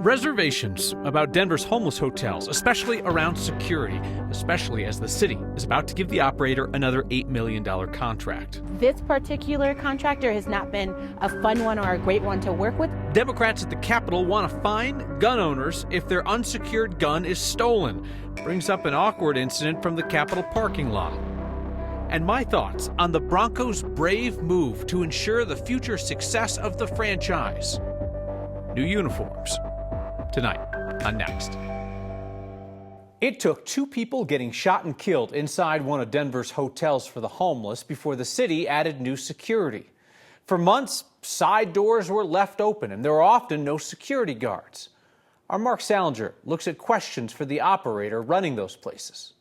Reservations about Denver's homeless hotels, especially around security, especially as the city is about to give the operator another $8 million contract. This particular contractor has not been a fun one or a great one to work with. Democrats at the Capitol want to fine gun owners if their unsecured gun is stolen. Brings up an awkward incident from the Capitol parking lot. And my thoughts on the Broncos' brave move to ensure the future success of the franchise. New uniforms. Tonight on Next. It took two people getting shot and killed inside one of Denver's hotels for the homeless before the city added new security. For months, side doors were left open and there were often no security guards. Our Mark Salinger looks at questions for the operator running those places.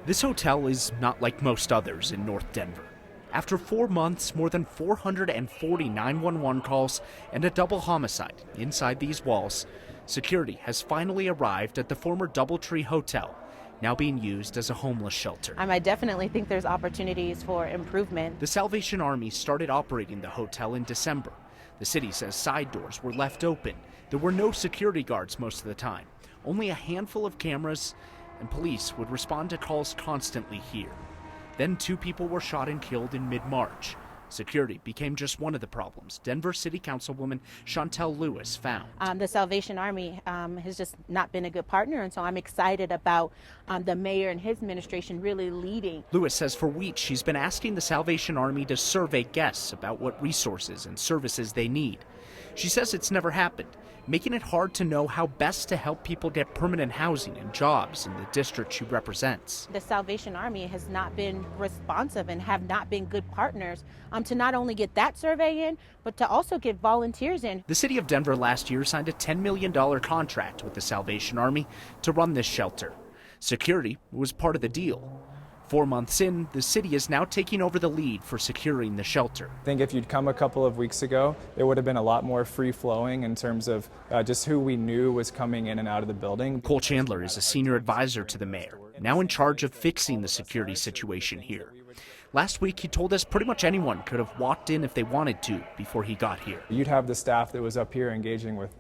This hotel is not like most others in North Denver. After 4 months, more than 440 911 calls, and a double homicide inside these walls, security has finally arrived at the former Doubletree Hotel, now being used as a homeless shelter. I definitely think there's opportunities for improvement. The Salvation Army started operating the hotel in December. The city says side doors were left open. There were no security guards most of the time, only a handful of cameras, and police would respond to calls constantly here. Then 2 people were shot and killed in mid-March. Security became just one of the problems Denver City Councilwoman Chantel Lewis found. The Salvation Army has just not been a good partner, and so I'm excited about the mayor and his administration really leading. Lewis says for weeks she's been asking the Salvation Army to survey guests about what resources and services they need. She says it's never happened, making it hard to know how best to help people get permanent housing and jobs in the district she represents. The Salvation Army has not been responsive and have not been good partners to not only get that survey in, but to also get volunteers in. The city of Denver last year signed a $10 million contract with the Salvation Army to run this shelter. Security was part of the deal. 4 months in, the city is now taking over the lead for securing the shelter. I think if you'd come a couple of weeks ago, it would have been a lot more free-flowing in terms of just who we knew was coming in and out of the building. Cole Chandler is a senior advisor to the mayor, now in charge of fixing the security situation here. Last week, he told us pretty much anyone could have walked in if they wanted to before he got here. You'd have the staff that was up here engaging with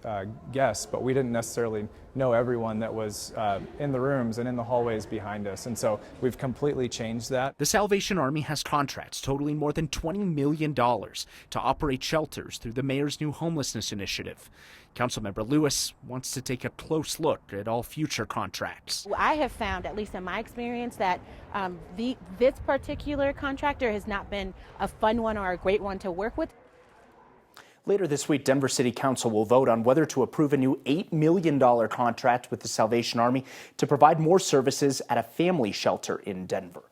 guests, but we didn't necessarily know everyone that was in the rooms and in the hallways behind us, and so we've completely changed that. The Salvation Army has contracts totaling more than $20 million to operate shelters through the mayor's new homelessness initiative. Councilmember Lewis wants to take a close look at all future contracts. I have found, at least in my experience, that this particular contractor has not been a fun one or a great one to work with. Later this week, Denver City Council will vote on whether to approve a new $8 million contract with the Salvation Army to provide more services at a family shelter in Denver.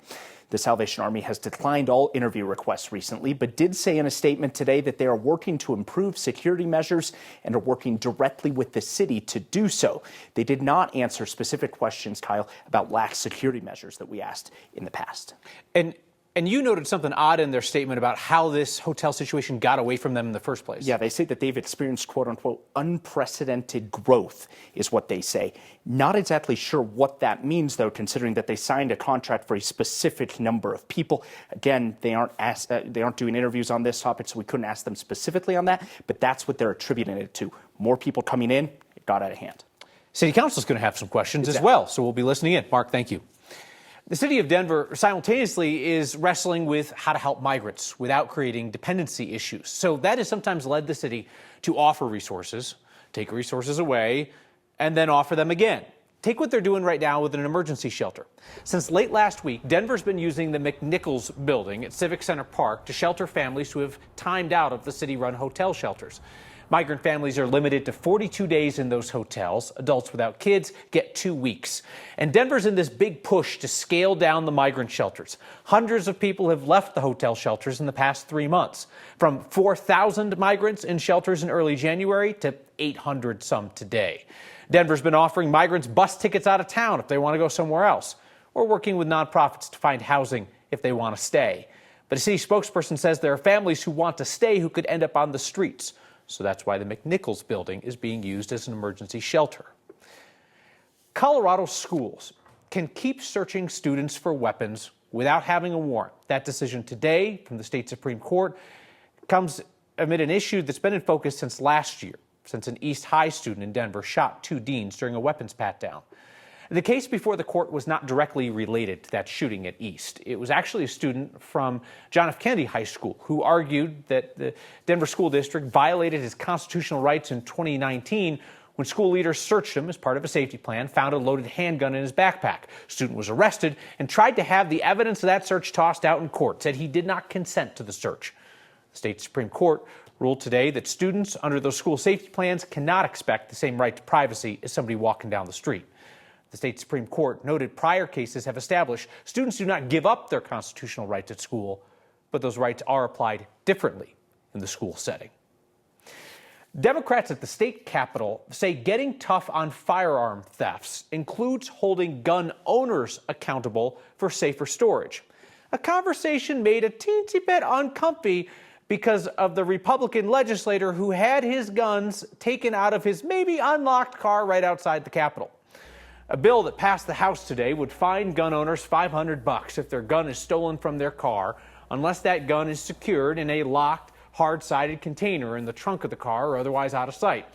The Salvation Army has declined all interview requests recently, but did say in a statement today that they are working to improve security measures and are working directly with the city to do so. They did not answer specific questions, Kyle, about lax security measures that we asked in the past. And you noted something odd in their statement about how this hotel situation got away from them in the first place. Yeah, they say that they've experienced, quote unquote, unprecedented growth is what they say. Not exactly sure what that means, though, considering that they signed a contract for a specific number of people. Again, they aren't doing interviews on this topic, so we couldn't ask them specifically on that. But that's what they're attributing it to. More people coming in, it got out of hand. City Council is going to have some questions as well, so we'll be listening in. Mark, thank you. The city of Denver simultaneously is wrestling with how to help migrants without creating dependency issues. So that has sometimes led the city to offer resources, take resources away, and then offer them again. Take what they're doing right now with an emergency shelter. Since late last week, Denver's been using the McNichols building at Civic Center Park to shelter families who have timed out of the city-run hotel shelters. Migrant families are limited to 42 days in those hotels. Adults without kids get 2 weeks. And Denver's in this big push to scale down the migrant shelters. Hundreds of people have left the hotel shelters in the past 3 months, from 4,000 migrants in shelters in early January to 800 some today. Denver's been offering migrants bus tickets out of town if they want to go somewhere else, or working with nonprofits to find housing if they want to stay. But a city spokesperson says there are families who want to stay who could end up on the streets. So that's why the McNichols building is being used as an emergency shelter. Colorado schools can keep searching students for weapons without having a warrant. That decision today from the state Supreme Court comes amid an issue that's been in focus since last year. since an East High student in Denver shot 2 deans during a weapons pat-down. The case before the court was not directly related to that shooting at East. It was actually a student from John F. Kennedy High School who argued that the Denver School District violated his constitutional rights in 2019 when school leaders searched him as part of a safety plan, found a loaded handgun in his backpack. Student was arrested and tried to have the evidence of that search tossed out in court, said he did not consent to the search. The state Supreme Court ruled today that students under those school safety plans cannot expect the same right to privacy as somebody walking down the street. The state Supreme Court noted prior cases have established students do not give up their constitutional rights at school, but those rights are applied differently in the school setting. Democrats at the state capitol say getting tough on firearm thefts includes holding gun owners accountable for safer storage. A conversation made a teensy bit uncomfy because of the Republican legislator who had his guns taken out of his maybe unlocked car right outside the Capitol. A bill that passed the House today would fine gun owners $500 if their gun is stolen from their car, unless that gun is secured in a locked, hard-sided container in the trunk of the car or otherwise out of sight.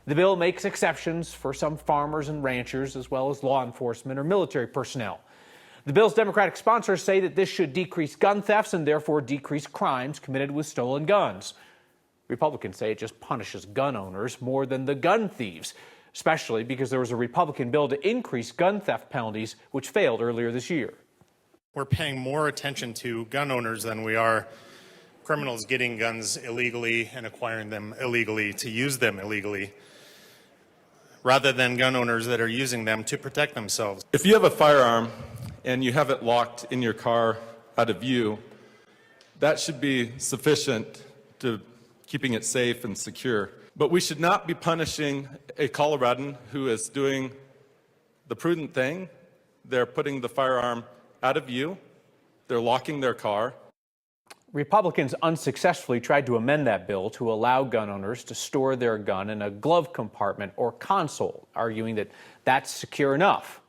The bill makes exceptions for some farmers and ranchers, as well as law enforcement or military personnel. The bill's Democratic sponsors say that this should decrease gun thefts and therefore decrease crimes committed with stolen guns. Republicans say it just punishes gun owners more than the gun thieves, especially because there was a Republican bill to increase gun theft penalties, which failed earlier this year. We're paying more attention to gun owners than we are criminals getting guns illegally and acquiring them illegally to use them illegally, rather than gun owners that are using them to protect themselves. If you have a firearm and you have it locked in your car out of view, that should be sufficient to keeping it safe and secure. But we should not be punishing a Coloradan who is doing the prudent thing. They're putting the firearm out of view. They're locking their car. Republicans unsuccessfully tried to amend that bill to allow gun owners to store their gun in a glove compartment or console, arguing that that's secure enough.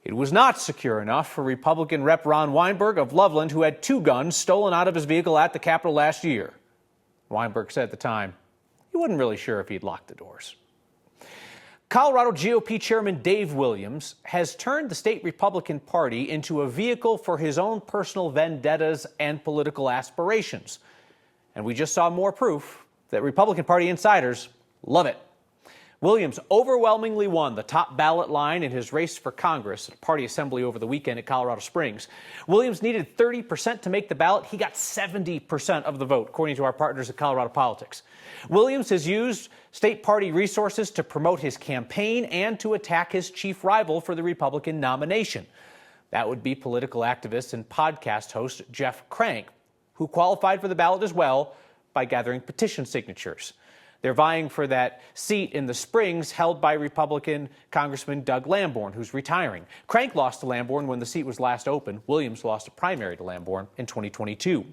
It was not secure enough for Republican Rep. Ron Weinberg of Loveland, who had 2 guns stolen out of his vehicle at the Capitol last year. Weinberg said at the time he wasn't really sure if he'd locked the doors. Colorado GOP Chairman Dave Williams has turned the state Republican Party into a vehicle for his own personal vendettas and political aspirations. And we just saw more proof that Republican Party insiders love it. Williams overwhelmingly won the top ballot line in his race for Congress at a party assembly over the weekend at Colorado Springs. Williams needed 30% to make the ballot. He got 70% of the vote, according to our partners at Colorado Politics. Williams has used state party resources to promote his campaign and to attack his chief rival for the Republican nomination. That would be political activist and podcast host Jeff Crank, who qualified for the ballot as well by gathering petition signatures. They're vying for that seat in the Springs held by Republican Congressman Doug Lamborn, who's retiring. Crank lost to Lamborn when the seat was last open. Williams lost a primary to Lamborn in 2022.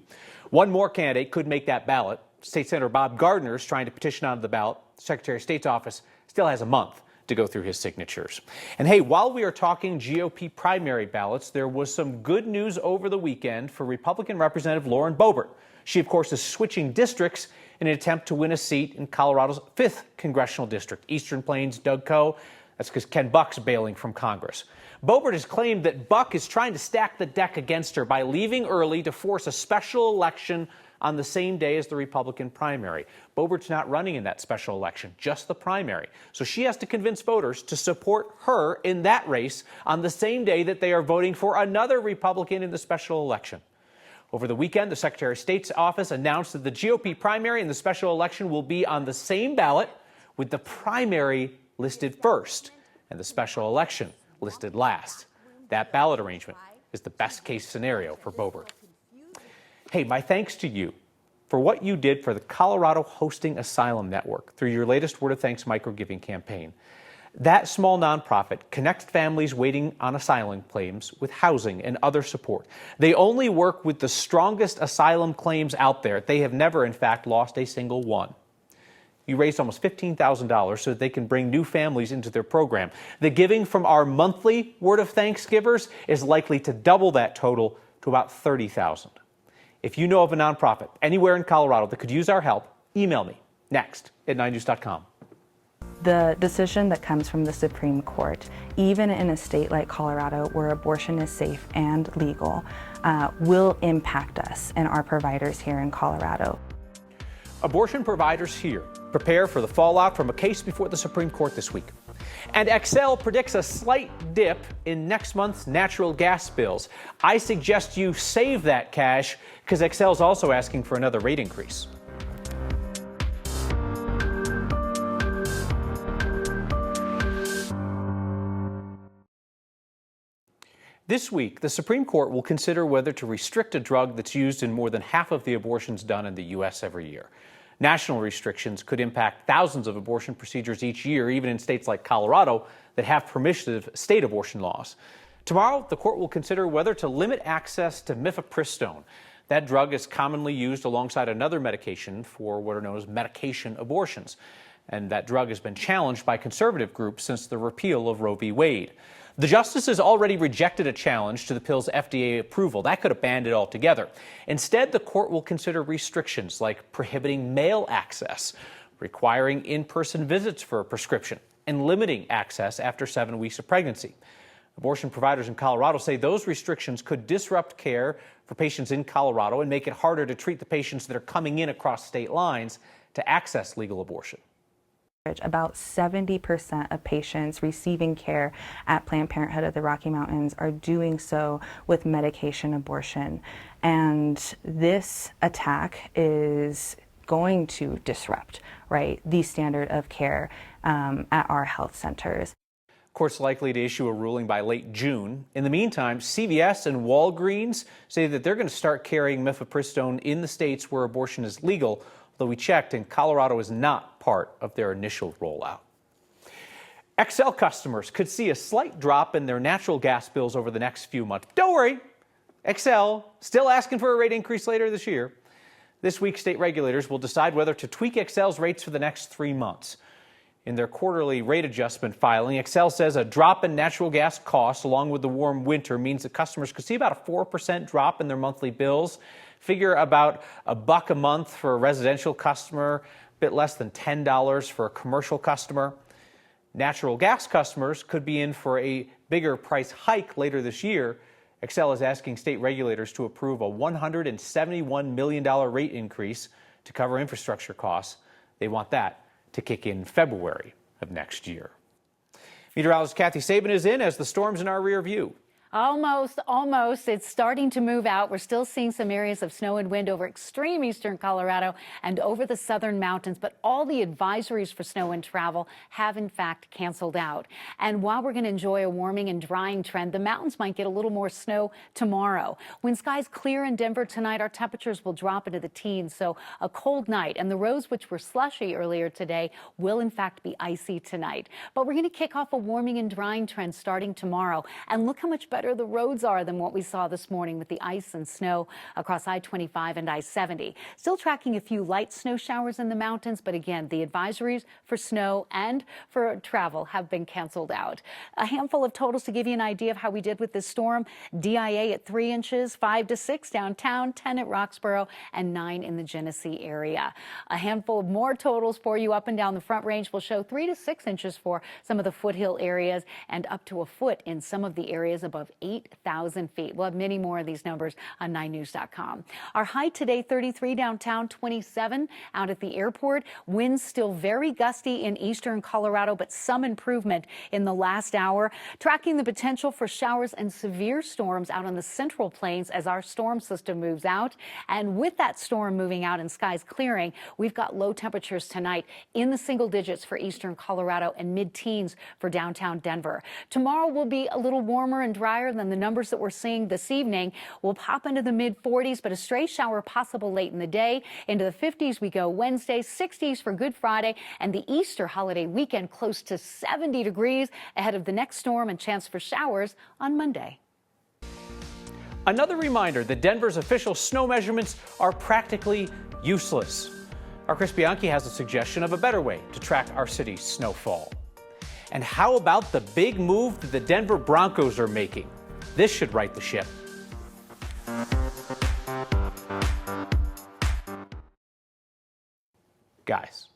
One more candidate could make that ballot. State Senator Bob Gardner is trying to petition onto the ballot. The Secretary of State's office still has a month to go through his signatures. And hey, while we are talking GOP primary ballots, there was some good news over the weekend for Republican Representative Lauren Boebert. She, of course, is switching districts in an attempt to win a seat in Colorado's 5th congressional district, Eastern Plains, Doug Coe. That's because Ken Buck's bailing from Congress. Boebert has claimed that Buck is trying to stack the deck against her by leaving early to force a special election on the same day as the Republican primary. Boebert's not running in that special election, just the primary. So she has to convince voters to support her in that race on the same day that they are voting for another Republican in the special election. Over the weekend, the Secretary of State's office announced that the GOP primary and the special election will be on the same ballot, with the primary listed first and the special election listed last. That ballot arrangement is the best-case scenario for Boebert. Hey, my thanks to you for what you did for the Colorado Hosting Asylum Network through your latest Word of Thanks microgiving campaign. That small nonprofit connects families waiting on asylum claims with housing and other support. They only work with the strongest asylum claims out there. They have never, in fact, lost a single one. You raised almost $15,000 so that they can bring new families into their program. The giving from our monthly Word of Thanks givers is likely to double that total to about $30,000. If you know of a nonprofit anywhere in Colorado that could use our help, email me next at 9news.com. The decision that comes from the Supreme Court, even in a state like Colorado where abortion is safe and legal, will impact us and our providers here in Colorado. Abortion providers here prepare for the fallout from a case before the Supreme Court this week. And Xcel predicts a slight dip in next month's natural gas bills. I suggest you save that cash because Xcel is also asking for another rate increase. This week, the Supreme Court will consider whether to restrict a drug that's used in more than half of the abortions done in the U.S. every year. National restrictions could impact thousands of abortion procedures each year, even in states like Colorado that have permissive state abortion laws. Tomorrow, the court will consider whether to limit access to mifepristone. That drug is commonly used alongside another medication for what are known as medication abortions. And that drug has been challenged by conservative groups since the repeal of Roe v. Wade. The justices already rejected a challenge to the pill's FDA approval. That could have banned it altogether. Instead, the court will consider restrictions like prohibiting mail access, requiring in-person visits for a prescription, and limiting access after 7 weeks of pregnancy. Abortion providers in Colorado say those restrictions could disrupt care for patients in Colorado and make it harder to treat the patients that are coming in across state lines to access legal abortion. About 70% of patients receiving care at Planned Parenthood of the Rocky Mountains are doing so with medication abortion. And this attack is going to disrupt, right, the standard of care at our health centers. Court's likely to issue a ruling by late June. In the meantime, CVS and Walgreens say that they're going to start carrying mifepristone in the states where abortion is legal, though we checked and Colorado is not part of their initial rollout. Xcel customers could see a slight drop in their natural gas bills over the next few months. Don't worry, Xcel still asking for a rate increase later this year. This week, state regulators will decide whether to tweak Xcel's rates for the next 3 months. In their quarterly rate adjustment filing, Xcel says a drop in natural gas costs along with the warm winter means that customers could see about a 4% drop in their monthly bills. Figure about $1 a month for a residential customer, a bit less than $10 for a commercial customer. Natural gas customers could be in for a bigger price hike later this year. Xcel is asking state regulators to approve a $171 million rate increase to cover infrastructure costs. They want that to kick in February of next year. Meteorologist Kathy Sabin is in as the storm's in our rear view. Almost. It's starting to move out. We're still seeing some areas of snow and wind over extreme eastern Colorado and over the southern mountains, but all the advisories for snow and travel have in fact canceled out. And while we're going to enjoy a warming and drying trend, the mountains might get a little more snow tomorrow. When skies clear in Denver tonight, our temperatures will drop into the teens, so a cold night. And the roads, which were slushy earlier today, will in fact be icy tonight. But we're going to kick off a warming and drying trend starting tomorrow. And look how much better the roads are than what we saw this morning with the ice and snow across I-25 and I-70. Still tracking a few light snow showers in the mountains, but again, the advisories for snow and for travel have been canceled out. A handful of totals to give you an idea of how we did with this storm. DIA at 3 inches, 5 to 6 downtown, 10 at Roxborough, and 9 in the Genesee area. A handful of more totals for you up and down the Front Range will show 3 to 6 inches for some of the foothill areas and up to a foot in some of the areas above 8,000 feet. We'll have many more of these numbers on 9news.com. Our high today, 33 downtown, 27 out at the airport. Winds still very gusty in eastern Colorado, but some improvement in the last hour. Tracking the potential for showers and severe storms out on the central plains as our storm system moves out. And with that storm moving out and skies clearing, we've got low temperatures tonight in the single digits for eastern Colorado and mid-teens for downtown Denver. Tomorrow will be a little warmer and drier than the numbers that we're seeing this evening. We'll pop into the mid-40s, but a stray shower possible late in the day. Into the 50s we go Wednesday, 60s for Good Friday, and the Easter holiday weekend close to 70 degrees ahead of the next storm and chance for showers on Monday. Another reminder that Denver's official snow measurements are practically useless. Our Chris Bianchi has a suggestion of a better way to track our city's snowfall. And how about the big move that the Denver Broncos are making? This should right the ship. Guys,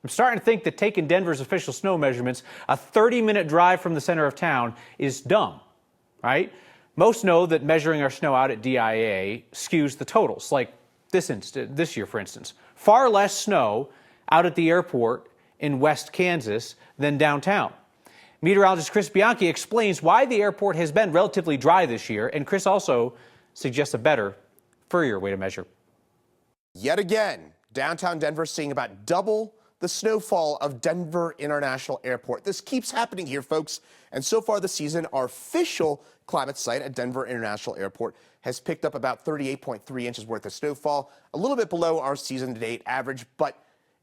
I'm starting to think that taking Denver's official snow measurements a 30-minute drive from the center of town is dumb, right? Most know that measuring our snow out at DIA skews the totals, like this year, for instance. Far less snow out at the airport in West Kansas than downtown. Meteorologist Chris Bianchi explains why the airport has been relatively dry this year, and Chris also suggests a better, furrier way to measure. Yet again, downtown Denver seeing about double the snowfall of Denver International Airport. This keeps happening here, folks. And so far this season, our official climate site at Denver International Airport has picked up about 38.3 inches worth of snowfall, a little bit below our season-to-date average. But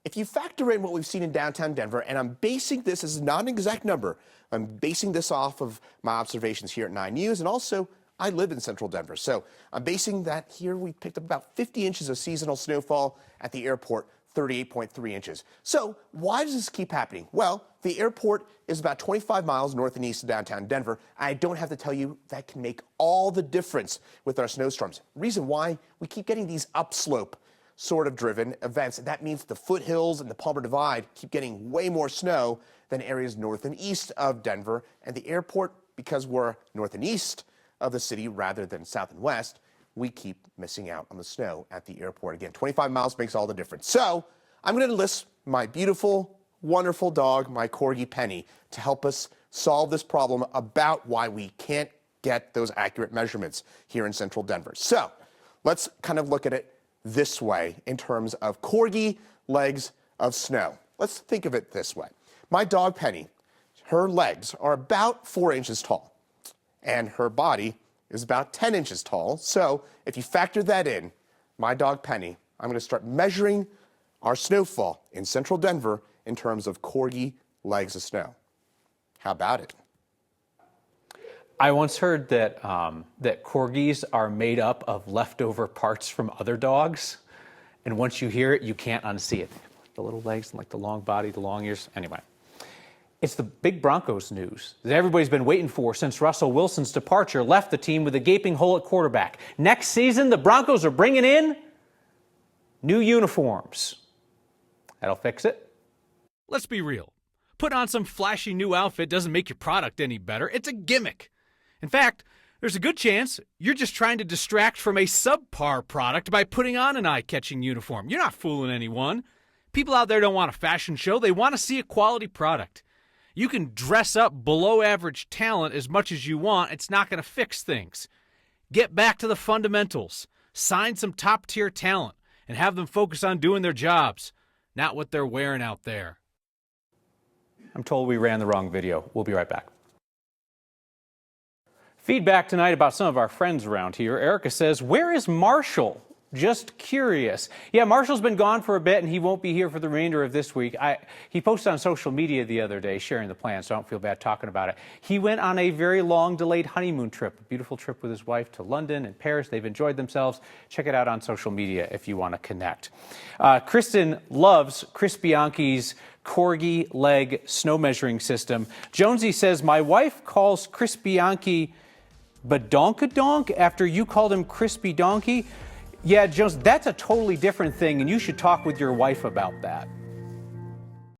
if you factor in what we've seen in downtown Denver, and I'm basing this as not an exact number, I'm basing this off of my observations here at 9 News, and also I live in central Denver. So I'm basing that here. We picked up about 50 inches of seasonal snowfall at the airport, 38.3 inches. So why does this keep happening? Well, the airport is about 25 miles north and east of downtown Denver. I don't have to tell you that can make all the difference with our snowstorms. Reason why we keep getting these upslope sort of driven events. That means the foothills and the Palmer Divide keep getting way more snow than areas north and east of Denver. And the airport, because we're north and east of the city rather than south and west, we keep missing out on the snow at the airport. Again, 25 miles makes all the difference. So I'm going to enlist my beautiful, wonderful dog, my Corgi Penny, to help us solve this problem about why we can't get those accurate measurements here in central Denver. So let's kind of look at it this way in terms of Corgi legs of snow. Let's think of it this way. My dog Penny, her legs are about 4 inches tall, and her body is about 10 inches tall. So if you factor that in, my dog Penny, I'm going to start measuring our snowfall in central Denver in terms of Corgi legs of snow. How about it? I once heard that that corgis are made up of leftover parts from other dogs, and once you hear it, you can't unsee it. The little legs, and like the long body, the long ears. Anyway, it's the big Broncos news that everybody's been waiting for since Russell Wilson's departure left the team with a gaping hole at quarterback. Next season, the Broncos are bringing in new uniforms. That'll fix it. Let's be real. Put on some flashy new outfit doesn't make your product any better. It's a gimmick. In fact, there's a good chance you're just trying to distract from a subpar product by putting on an eye-catching uniform. You're not fooling anyone. People out there don't want a fashion show. They want to see a quality product. You can dress up below-average talent as much as you want. It's not going to fix things. Get back to the fundamentals. Sign some top-tier talent and have them focus on doing their jobs, not what they're wearing out there. I'm told we ran the wrong video. We'll be right back. Feedback tonight about some of our friends around here. Erica says, where is Marshall? Just curious. Yeah, Marshall's been gone for a bit, and he won't be here for the remainder of this week. He posted on social media the other day sharing the plan, so I don't feel bad talking about it. He went on a very long delayed honeymoon trip, a beautiful trip with his wife to London and Paris. They've enjoyed themselves. Check it out on social media if you want to connect. Kristen loves Chris Bianchi's Corgi leg snow measuring system. Jonesy says, my wife calls Chris Bianchi badonkadonk after you called him Crispy Donkey. Yeah, Jones, that's a totally different thing, and you should talk with your wife about that.